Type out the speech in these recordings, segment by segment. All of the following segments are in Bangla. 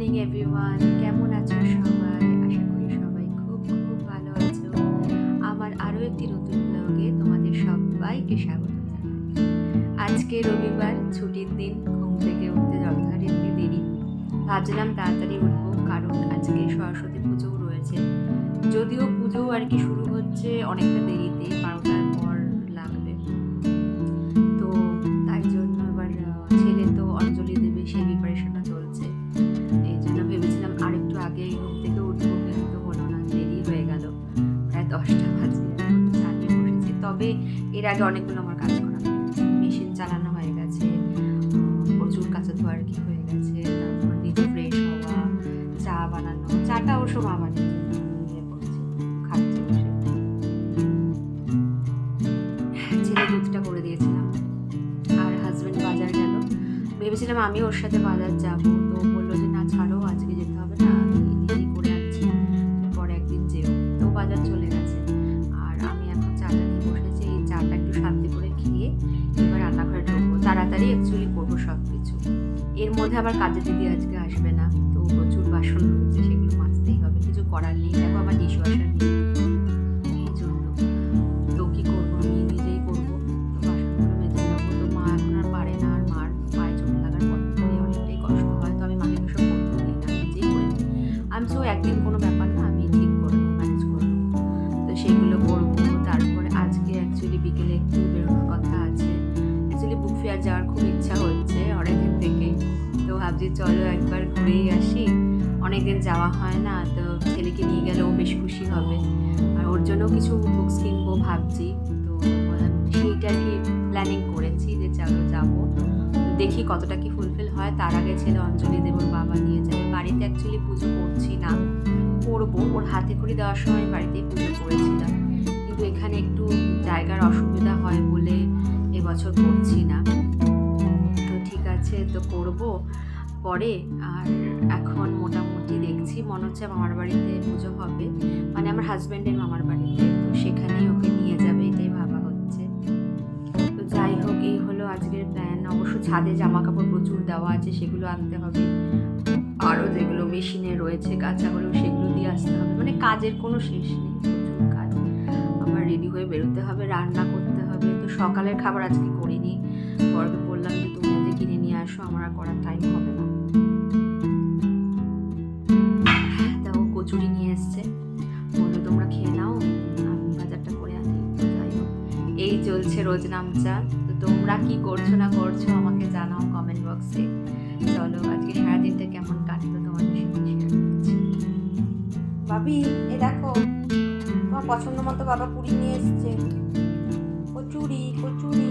মর্নিং এভরিওয়ান, কেমন আছো সবাই? আশা করি সবাই খুব খুব ভালো আছো। আমার আরও একটি নতুন ব্লগে তোমাদের সবাইকে স্বাগত জানাই। আজকে রবিবার, ছুটির দিন। ঘুম থেকে উঠতে যথারীতি দেরি। ভাবছিলাম তাড়াতাড়ি উঠবো, কারণ আজকে সরস্বতী পুজোও রয়েছে। যদিও পুজো আর কি শুরু হচ্ছে অনেকটা দেরিতে, 12টার পর লাগবে। তো তাই জন্য এবার ছেলে তো অঞ্জলি দেবে, সেই প্রিপারেশনটা চলছে। এই জন্য ভেবেছিলাম আরেকটু আগে ঘুম থেকে উঠবো, কিন্তু হলো না, দেরি হয়ে গেল। প্রায় 10টা বাজে, চাপে বসেছি। তবে এর আগে অনেকগুলো আমার কাজ করা হয়ে গেছে। মেশিন চালানো হয়ে গেছে, প্রচুর কাঁচা ধোয়া আর কি হয়ে গেছে। তারপর নিজে ফ্রেশ হওয়া, চা বানানো। চাটা অবশ্য মা বানিয়ে পড়ছে, খাচ্ছে বসে। ছেলে দুধটা করে দিয়েছিলাম, আর হাজব্যান্ড বাজার গেল। ভেবেছিলাম আমি ওর সাথে বাজার যাবো, তো বললো যে না ছাড়ো, আজকে যেতে হবে না, আমি নিজেই করে আনছি, পরে একদিন যেও। তো বাজার চলে গেছে, আর আমি এখন চাটা নিয়ে বসেছি। এই চাটা একটু শান্তি করে খেয়ে এবার রান্নাঘরে ঢুকবো। তাড়াতাড়ি অ্যাকচুয়ালি করবো সব কিছু। এর মধ্যে আবার কাজের দিদি আজকে আসবে না, তো প্রচুর বাসন রয়েছে, সেগুলো মাজতেই হবে। কিছু করার নেই, দেখো আমার ডিশ ওয়াশার নেই, এই জন্য। তো কী করবো, আমি নিজেই করবো। তো বাসনগুলো মেজে নেবো। তো মা এখন আর পারে না, আর মার পায়ে চোট লাগার পর থেকে অনেকটাই কষ্ট হয়। তো আমি মাকে সব করতে দিই না, নিজেই করে নিই। আমি তো একদিন কোনো ব্যাপার না, আমি ঠিক করে নেবো, ম্যানেজ করে নেবো। তো সেইগুলো করবো। তারপরে আজকে অ্যাকচুয়ালি বিকেলে একটু বেরোনোর কথা আছে। অ্যাকচুয়ালি বুক ফেয়ার যাওয়ার খুব ইচ্ছা হচ্ছে অনেকদিন থেকেই। তো ভাবছি চলো একবার ঘুরেই আসি, অনেকদিন যাওয়া হয় না। তো ছেলেকে নিয়ে গেলেও বেশ খুশি হবে, আর ওর জন্য কিছু বুকস কিনবো ভাবছি। তো সেইটা আর কি প্ল্যানিং করেছি যে চলো যাবো। দেখি কতটা কি ফুলফিল হয়। তার আগে ছেলে অঞ্জলি দেব, ওর বাবা নিয়ে যাবে। বাড়িতে অ্যাকচুয়ালি পুজো করছি না, করবো। ওর হাতে খড়ি দেওয়ার সময় বাড়িতেই পুজো করেছিলাম, কিন্তু এখানে একটু জায়গার অসুবিধা হয় বলে এবছর করছি না। তো ঠিক আছে, তো করবো পরে। আর এখন মোটামুটি দেখছি, মনে হচ্ছে মামার বাড়িতে পুজো হবে, মানে আমার হাজব্যান্ডের মামার বাড়িতে। তো সেখানেই ওকে নিয়ে যাবে, এটাই ভাবা হচ্ছে। তো যাই হোক, এই হলো আজকের প্ল্যান। অবশ্য ছাদে জামা কাপড় প্রচুর দেওয়া আছে, সেগুলো আনতে হবে। আরও যেগুলো মেশিনে রয়েছে কাঁচাগুলো, সেগুলো দিয়ে আসতে হবে। মানে কাজের কোনো শেষ নেই, প্রচুর কাজ। আবার রেডি হয়ে বেরোতে হবে, রান্না করতে হবে। তো সকালের খাবার আজকে করিনি, বরকে বললাম যে তুমি আজকে কিনে নিয়ে আসো, আমার আর করার টাইম হবে না। তাও কচুরি নিয়ে এসছে, বললো তোমরা খেয়ে নাও, আমি বাজারটা করে আনি। তো যাই হোক, এই চলছে রোজ নামচা। তো তোমরা কি করছো না করছো আমাকে জানাও কমেন্ট বক্সে। চলো আজকে সারাদিনটা কেমন কাটলো তোমাদের সাথে শেয়ার করছি। ভাবি, এই দেখো তোমার পছন্দ মতো বাবা পুরি নিয়ে এসছে। কচুরি কচুরি,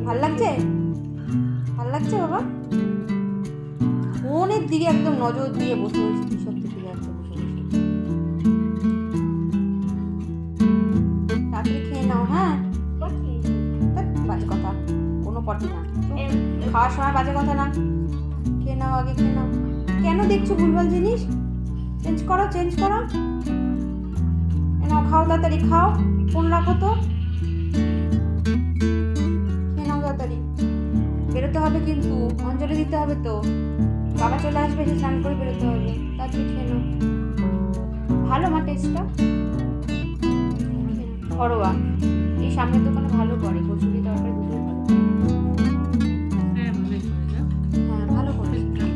ভাল লাগছে? ভাল লাগছে বাবা? ফোনের দিকে একদম নজর দিয়ে বসে বসে কি সব থেকে যাচ্ছে বসে বসে। তাড়াতাড়ি খেয়ে নাও, হ্যাঁ? বাজে কথা, কোনো পটি না। খাওয়ার সময় বাজে কথা না। খেয়ে নাও, আগে খেয়ে নাও। কেন দেখছো ভুলভাল জিনিস? চেঞ্জ করো, চেঞ্জ করো। নাও, খাও তাড়াতাড়ি, খাও। ফোন রাখো তো, খেয়ে নাও তাড়াতাড়ি। বেরোতে হবে কিন্তু, অঞ্জলি দিতে হবে তো। বাবা চলে আসবে, সে স্নান করে বেরোতে হবে। তাড়াতাড়ি খেয়ে নাও। ভালো মা টেস্টটা, ঘরোয়া। এই সামনের দোকানে ভালো করে কচুরি তরকারি, দুটোই ভালো। হ্যাঁ ভালো করে, ঠিকঠাক।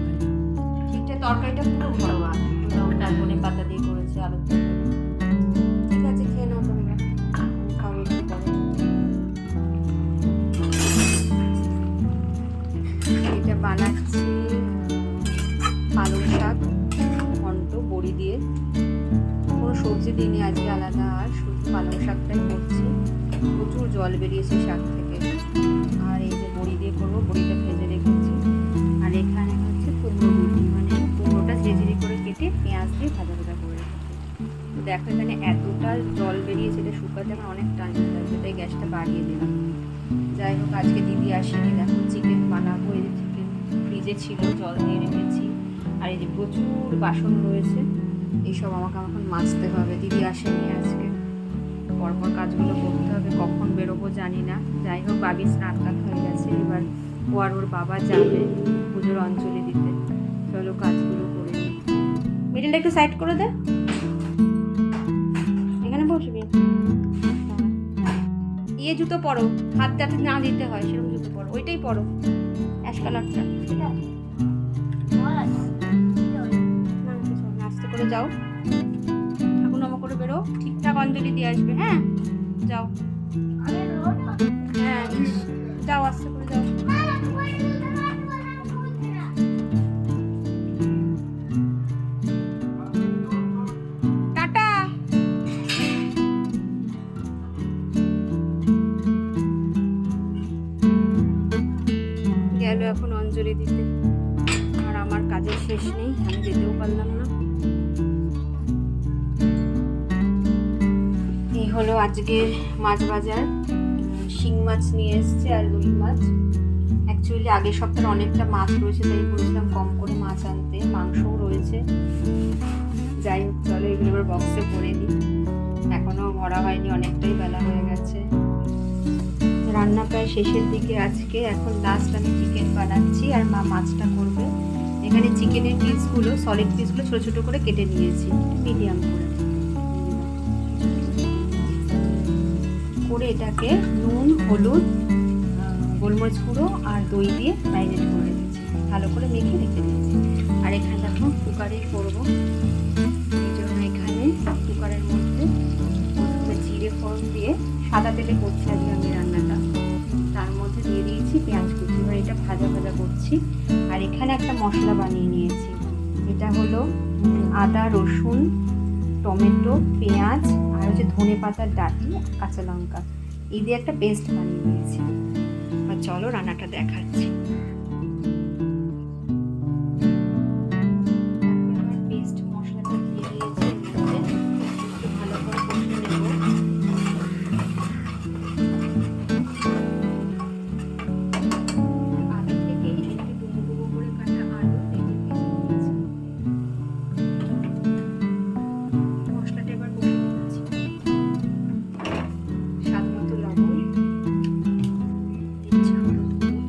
তরকারিটা পুরো ঘরোয়া, লঙ্কা ধনে পাতা দিয়ে করেছে, আলুর তরকারি। ঠিক আছে, খেয়ে নাও তোমরা, খাও একটু পরে। এটা বানাচ্ছি পালং শাক, ঘন্ট বড়ি দিয়ে। কোনো সবজি দিইনি আজকে আলাদা, আর শুধু পালং শাকটাই করছি। প্রচুর জল বেরিয়েছে শাক থেকে। আর এই যে বড়ি দিয়ে করবো, বড়িটা ভেজে রেখেছি। আর এখানে হচ্ছে কুমড়ো রুটি, মানে কুমড়োটা ঝিরিঝিরি করে কেটে পেঁয়াজ দিয়ে ভাজা ভাজা করে রেখেছি। তো দেখো এখানে এতটা জল বেরিয়েছে, এটা শুকাতে আমার অনেক টাইম লাগবে, তাই গ্যাসটা বাড়িয়ে দিলাম। যাই হোক, আজকে দিদি আসেনি, দেখো চিকেন বানাবো। এই যে চিকেন ফ্রিজে ছিল, জল দিয়ে রেখেছি। আর এই যে প্রচুর বাসন রয়েছে, এইসব আমাকে এখন মাজতে হবে। দিদি আসেনি আজকে, পরপর কাজগুলো করতে হবে। কখন বেরোবো জানি না। যাই হোক, বাবি স্নান টান হয়ে গেছে, এবার ও আর ওর বাবা যাবে পুজোর অঞ্জলি দিতে। চলো কাজগুলো করে নিই। মিডিলটা একটু সাইড করে দে, এখানে বসবি। ইয়ে জুতো পরো, হাত যাতে না দিতে হয় সেরকম জুতো পরো, ওইটাই পরো, অ্যাশ কালারটা। আস্তে করে যাও, ঠাকুর নামা করে বেরো, ঠিকঠাক অঞ্জলি দিয়ে আসবে। হ্যাঁ যাও, হ্যাঁ যাও, আস্তে করে যাও। টাটা। গেল এখন অঞ্জলি দিতে, আর আমার কাজের শেষ নেই, আমি যেতেও পারলাম না। এই হলো আজকের মাছ বাজার। শিং মাছ নিয়ে এসছে আর রুই মাছ। অ্যাকচুয়ালি আগের সপ্তাহে অনেকটা মাছ রয়েছে, তাই বলেছিলাম কম করে মাছ আনতে। মাংসও রয়েছে। যাই হোক, চলো এগুলো এবার বক্সে ভরে দিই। এখনো ভরা হয়নি, অনেকটাই বেলা হয়ে গেছে। রান্না প্রায় শেষের দিকে আজকে। এখন লাস্ট আমি চিকেন বানাচ্ছি আর মা মাছটা করবে। এখানে চিকেনের পিসগুলো, সলিড পিসগুলো ছোটো ছোটো করে কেটে নিয়েছি, মিডিয়াম করে এটাকে নুন, হলুদ, গোলমরিচ গুঁড়ো আর দই দিয়ে ম্যারিনেট করে রেখেছি, ভালো করে মেখে রেখে দিয়েছি। আর এখানে দেখো কুকারেই করবো, এই জন্য এখানে কুকারের মধ্যে প্রথমে জিরে ফোড়ন দিয়ে সাদা তেলে করছি আজকে আমি রান্নাটা। তার মধ্যে দিয়ে দিয়েছি পেঁয়াজ কুচি, এবার এটা ভাজা ভাজা করছি। আর এখানে একটা মশলা বানিয়ে নিয়েছি, এটা হলো আদা, রসুন, টমেটো, পেঁয়াজ আর হচ্ছে ধনে পাতার ডাঁটি, কাঁচা লঙ্কা, এই দিয়ে একটা পেস্ট বানিয়ে নিয়েছি। আর চলো রান্নাটা দেখাচ্ছি। পেস্ট মশলাটা দিয়ে দিয়েছি, ভালো করে কষে নেব। আগে থেকেই একটু ডুবো ডুবো করে কাটা আলু মশলাটা এবার কষে নিচ্ছি। স্বাদ মতো লবণ দিচ্ছি, হলুদ গুঁড়ো,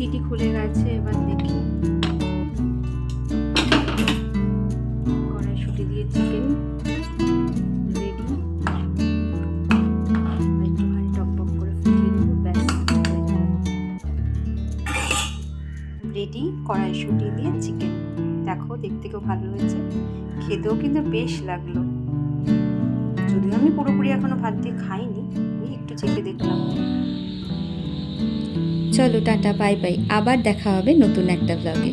সিটি খুলে গেছে, এবার দেখি। কড়াইশুঁটি দিয়ে চিকেন রেডি। একটুখানি টক টক করে ফুটিয়ে দেবো, ব্যাস রেডি কড়াইশুঁটি দিয়ে চিকেন। দেখো দেখতে খুব ভালো হয়েছে, খেতেও কিন্তু বেশ লাগলো। যদিও আমি পুরোপুরি এখনো ভাত দিয়ে খাইনি, ওই একটু চেখে দেখলাম। চলো টাটা, বাই বাই, আবার দেখা হবে নতুন একটা ব্লগে।